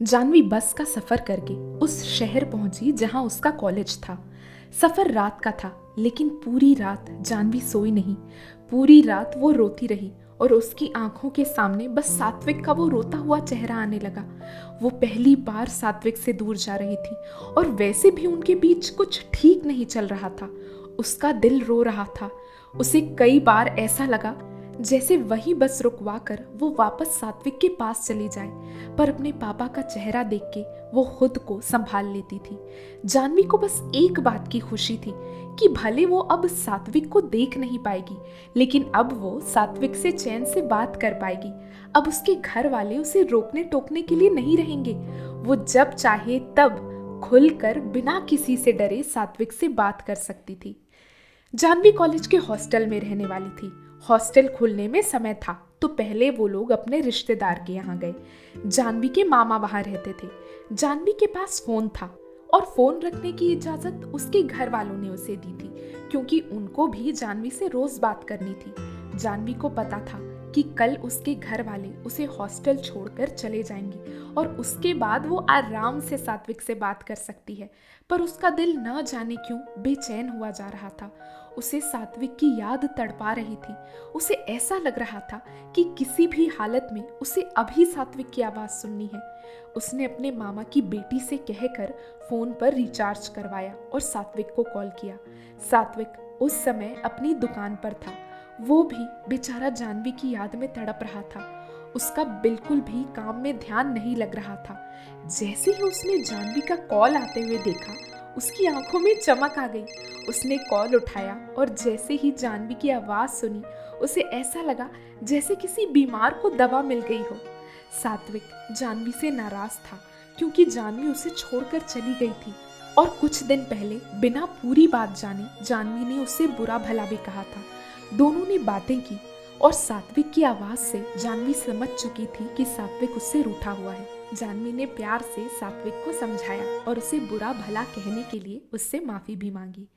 जानवी बस का सफर करके उस शहर पहुंची जहां उसका कॉलेज था। सफर रात का था, लेकिन पूरी रात जानवी सोई नहीं। पूरी रात वो रोती रही और उसकी आंखों के सामने बस सात्विक का वो रोता हुआ चेहरा आने लगा। वो पहली बार सात्विक से दूर जा रही थी और वैसे भी उनके बीच कुछ ठीक नहीं चल रहा था। उसका दिल रो रहा था। उसे कई बार ऐसा लगा जैसे वही बस रुकवा कर वो वापस सात्विक के पास चली जाए, पर अपने पापा का चेहरा देख के वो खुद को संभाल लेती थी। जानवी को बस एक बात की खुशी थी कि भले वो अब सात्विक को देख नहीं पाएगी, लेकिन अब वो सात्विक से चैन से बात कर पाएगी। अब उसके घर वाले उसे रोकने टोकने के लिए नहीं रहेंगे। वो जब चाहे तब खुलकर बिना किसी से डरे सात्विक से बात कर सकती थी। जानवी कॉलेज के हॉस्टल में रहने वाली थी। हॉस्टल खुलने में समय था तो पहले वो लोग अपने रिश्तेदार के यहाँ गए। जानवी के मामा वहाँ रहते थे। जानवी के पास फोन था और फोन रखने की इजाजत उसके घर वालों ने उसे दी थी, क्योंकि उनको भी जानवी से रोज बात करनी थी। जानवी को पता था कि कल उसके घर वाले उसे हॉस्टल छोड़कर चले जाएंगे और उसके बाद वो आराम से सात्विक से बात कर सकती है, पर उसका दिल न जाने क्यों बेचैन हुआ जा रहा था। उसे सात्विक की याद तड़पा रही थी। उसे ऐसा लग रहा था कि किसी भी हालत में उसे अभी सात्विक की आवाज़ सुननी है। उसने अपने मामा की बेटी से कहकर फ़ोन पर रिचार्ज करवाया और सात्विक को कॉल किया। सात्विक उस समय अपनी दुकान पर था। वो भी बेचारा जानवी की याद में तड़प रहा था। उसका बिल्कुल भी काम में ध्यान नहीं लग रहा था। जैसे ही उसने जानवी का कॉल आते हुए देखा, उसकी आंखों में चमक आ गई। उसने कॉल उठाया और जैसे ही जानवी की आवाज़ सुनी, उसे ऐसा लगा जैसे किसी बीमार को दवा मिल गई हो। सात्विक जानवी से नाराज था क्योंकि जानवी उसे छोड़कर चली गई थी और कुछ दिन पहले बिना पूरी बात जाने जानवी ने उसे बुरा भला भी कहा था। दोनों ने बातें की और सात्विक की आवाज़ से जानवी समझ चुकी थी कि सात्विक उससे रूठा हुआ है। जानवी ने प्यार से सात्विक को समझाया और उसे बुरा भला कहने के लिए उससे माफ़ी भी मांगी।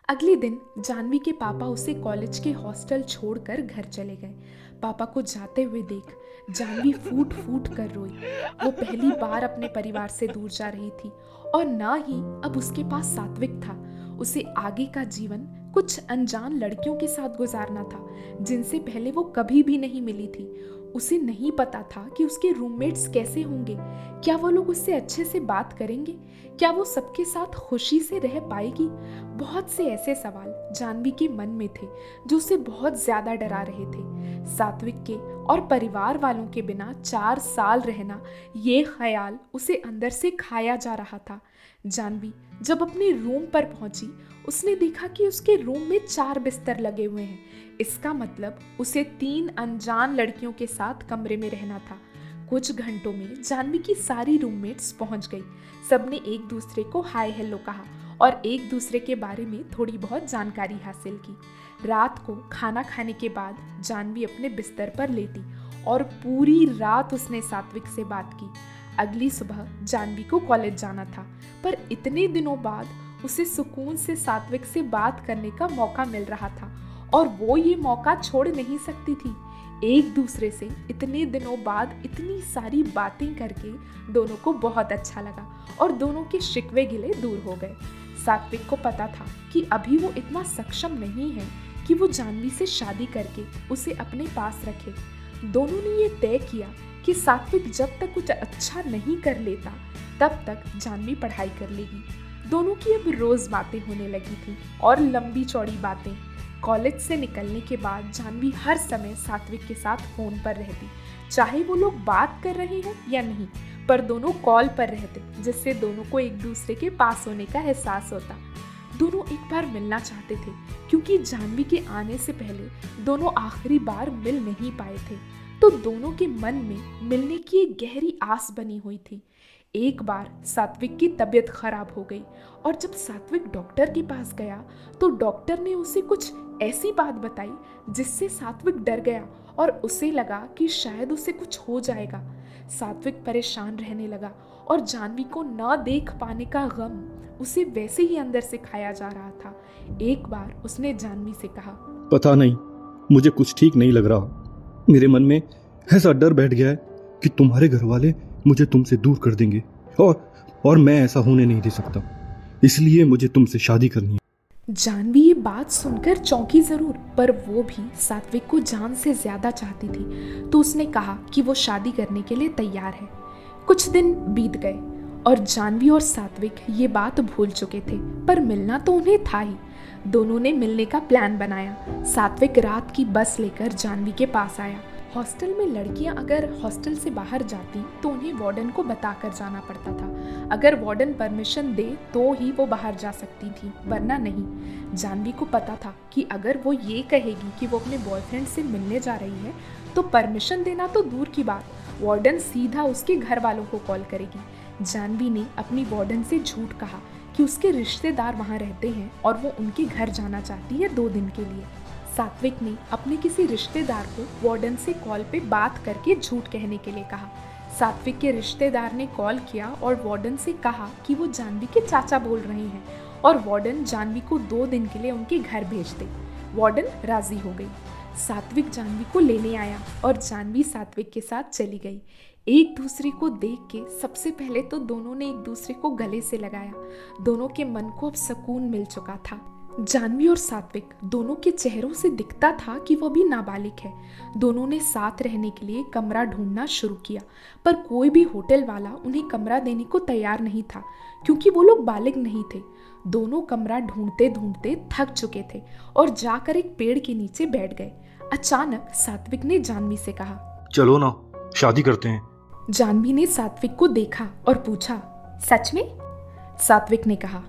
अगले दिन जानवी के पापा उसे कॉलेज के हॉस्टल छोड़कर घर चले गए। पापा को जाते हुए देख जानवी फूट फूट कर रोई। वो पहली बार अपने परिवार से दूर जा रही थी और ना ही अब उसके पास सात्विक था। उसे आगे का जीवन कुछ अनजान लड़कियों के साथ गुजारना था जिनसे पहले वो कभी भी नहीं मिली थी। उसे नहीं पता था कि उसके रूममेट्स कैसे होंगे। क्या वो लोग उससे अच्छे से बात करेंगे? क्या वो सबके साथ खुशी से रह पाएगी? बहुत से ऐसे सवाल जानवी के मन में थे जो उसे बहुत ज्यादा डरा रहे थे। सात्विक के और परिवार वालों के बिना 4 साल रहना, ये ख्याल उसे अंदर से खाया जा रहा था। जानवी जब अपने रूम पर पहुंची, उसने देखा कि उसके रूम में 4 बिस्तर लगे हुए हैं। इसका मतलब उसे 3 अनजान लड़कियों के साथ कमरे में रहना था। कुछ घंटों में जानवी की सारी रूममेट्स पहुंच गई। सबने एक दूसरे को हाय हेलो कहा और एक दूसरे के बारे में थोड़ी बहुत जानकारी हासिल की। रात को खाना खाने के बाद जानवी अपने बिस्तर पर लेटी और पूरी रात उसने सात्विक से बात की। अगली सुबह जानवी को कॉलेज जाना था, पर इतने दिनों बाद उसे सुकून से सात्विक से बात करने का मौका मिल रहा था और वो ये मौका छोड़ नहीं सकती थी। एक दूसरे से इतने दिनों बाद इतनी सारी बातें करके दोनों को बहुत अच्छा लगा और दोनों के शिकवे गिले दूर हो गए। सात्विक को पता था कि अभी वो इतना सक्षम नहीं है कि वो जानवी से शादी करके उसे अपने पास रखे। दोनों ने ये तय किया कि सात्विक जब तक कुछ अच्छा नहीं कर लेता तब तक जानवी पढ़ाई कर लेगी। दोनों की अब रोज बातें होने लगी थी और लंबी चौड़ी बातें। कॉलेज से निकलने के बाद जानवी हर समय सात्विक के साथ फोन पर रहती, चाहे वो लोग बात कर रहे हों या नहीं, पर दोनों कॉल पर रहते, जिससे दोनों को एक दूसरे के पास होने का एहसास होता। दोनों एक बार मिलना चाहते थे क्योंकि जानवी के आने से पहले दोनों आखिरी बार मिल नहीं पाए थे, तो दोनों के मन में मिलने की एक गहरी आस बनी हुई थी। एक बार सात्विक की तबीयत खराब हो गई और जब सात्विक डॉक्टर के पास गया तो डॉक्टर ने उसे कुछ ऐसी बात बताई जिससे सात्विक डर गया और उसे लगा कि शायद उसे कुछ हो जाएगा। सात्विक परेशान रहने लगा और जानवी को न देख पाने का गम उसे वैसे ही अंदर से खाया जा रहा था। एक बार उसने जानवी से कहा, पता नहीं, मुझे कुछ ठीक नहीं लग रहा। मेरे मन में ऐसा डर बैठ गया है कि तुम्हारे घर वाले मुझे तुमसे दूर कर देंगे और मैं ऐसा होने नहीं दे सकता। इसलिए मुझे तुमसे शादी करनी है। जानवी ये बात सुनकर चौंकी जरूर, पर वो भी सात्विक को जान से ज्यादा चाहती थी, तो उसने कहा कि वो शादी करने के लिए तैयार है। कुछ दिन बीत गए और जानवी और सात्विक ये बात भूल चुके थे, पर मिलना तो उन्हें था ही। दोनों ने मिलने का प्लान बनाया। सात्विक रात की बस लेकर जानवी के पास आया। हॉस्टल में लड़कियां अगर हॉस्टल से बाहर जाती तो उन्हें वार्डन को बताकर जाना पड़ता था। अगर वार्डन परमिशन दे तो ही वो बाहर जा सकती थी, वरना नहीं। जानवी को पता था कि अगर वो ये कहेगी कि वो अपने बॉयफ्रेंड से मिलने जा रही है तो परमिशन देना तो दूर की बात, वार्डन सीधा उसके घर वालों को कॉल करेगी। जानवी ने अपनी वार्डन से झूठ कहा कि उसके रिश्तेदार वहाँ रहते हैं और वो उनके घर जाना चाहती है 2 दिन के लिए। सात्विक ने अपने किसी रिश्तेदार को वार्डन से कॉल पे बात करके झूठ कहने के लिए कहा। सात्विक के रिश्तेदार ने कॉल किया और वार्डन से कहा कि वो जानवी के चाचा बोल रहे हैं और वार्डन जानवी को 2 दिन के लिए उनके घर भेज दे। वार्डन राजी हो गई। सात्विक जानवी को लेने आया और जानवी सात्विक के साथ चली गई। एक दूसरे को देख के सबसे पहले तो दोनों ने एक दूसरे को गले से लगाया। दोनों के मन को अब सुकून मिल चुका था। जानवी और सात्विक दोनों के चेहरों से दिखता था कि वो भी नाबालिग है। दोनों ने साथ रहने के लिए कमरा ढूंढना शुरू किया, पर कोई भी होटल वाला उन्हें कमरा देने को तैयार नहीं था, क्योंकि वो लोग बालिग नहीं थे। दोनों कमरा ढूंढते ढूंढते थक चुके थे और जाकर एक पेड़ के नीचे बैठ गए। अचानक सात्विक ने जानवी से कहा, चलो ना, शादी करते हैं। जानवी ने सात्विक को देखा और पूछा, सच में? सात्विक ने कहा,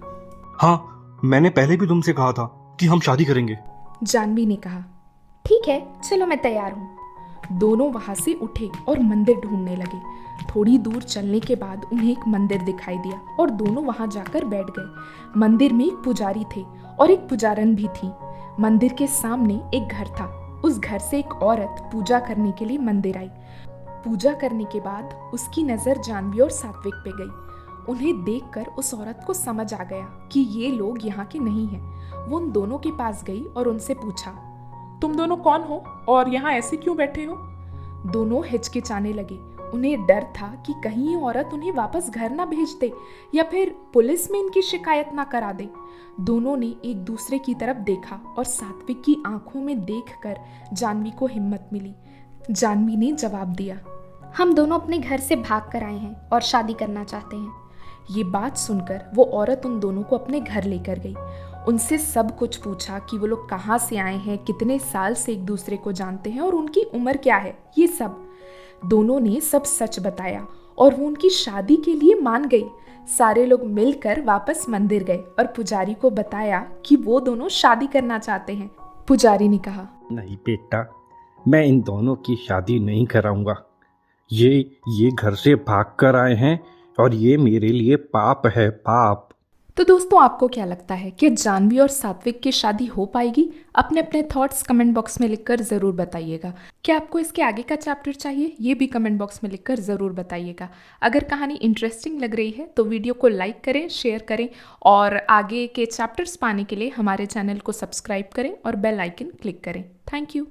हाँ, मैंने पहले भी तुमसे कहा था कि हम शादी करेंगे। जानवी ने कहा, ठीक है, चलो मैं तैयार हूँ। दोनों वहां से उठे और मंदिर ढूंढने लगे। थोड़ी दूर चलने के बाद उन्हें एक मंदिर दिखाई दिया और दोनों वहां जाकर बैठ गए। मंदिर में एक पुजारी थे और एक पुजारन भी थी। मंदिर के सामने एक घर था। उस घर से एक औरत पूजा करने के लिए मंदिर आई। पूजा करने के बाद उसकी नज़र जानवी और सात्विक पे गई। उन्हें देखकर उस औरत को समझ आ गया कि ये लोग यहाँ के नहीं हैं। वो उन दोनों के पास गई और उनसे पूछा, तुम दोनों कौन हो और यहाँ ऐसे क्यों बैठे हो? दोनों हिचकिचाने लगे। उन्हें डर था कि कहीं ये औरत उन्हें वापस घर ना भेज दे या फिर पुलिस में इनकी शिकायत ना करा दे। दोनों ने एक दूसरे की तरफ देखा और सात्विक की आंखों में देखकर जानवी को हिम्मत मिली। जानवी ने जवाब दिया, हम दोनों अपने घर से भाग कर आए हैं और शादी करना चाहते हैं। ये बात सुनकर वो औरत उन दोनों को अपने घर लेकर गई। उनसे सब कुछ पूछा कि वो लोग कहाँ से आए हैं, कितने साल से एक दूसरे को जानते हैं और उनकी उम्र क्या है। ये सब दोनों ने सब सच बताया और वो उनकी शादी के लिए मान गई। सारे लोग मिलकर वापस मंदिर गए और पुजारी को बताया कि वो दोनों शादी करना चाहते हैं। पुजारी ने कहा, नहीं बेटा, मैं इन दोनों की शादी नहीं कराऊंगा। ये घर से भाग कर आए हैं और ये मेरे लिए पाप है, पाप। तो दोस्तों, आपको क्या लगता है कि जानवी और सात्विक की शादी हो पाएगी? अपने अपने थॉट्स कमेंट बॉक्स में लिखकर ज़रूर बताइएगा। क्या आपको इसके आगे का चैप्टर चाहिए? ये भी कमेंट बॉक्स में लिखकर ज़रूर बताइएगा। अगर कहानी इंटरेस्टिंग लग रही है तो वीडियो को लाइक करें, शेयर करें और आगे के चैप्टर्स पाने के लिए हमारे चैनल को सब्सक्राइब करें और बेल आइकन क्लिक करें। Thank you.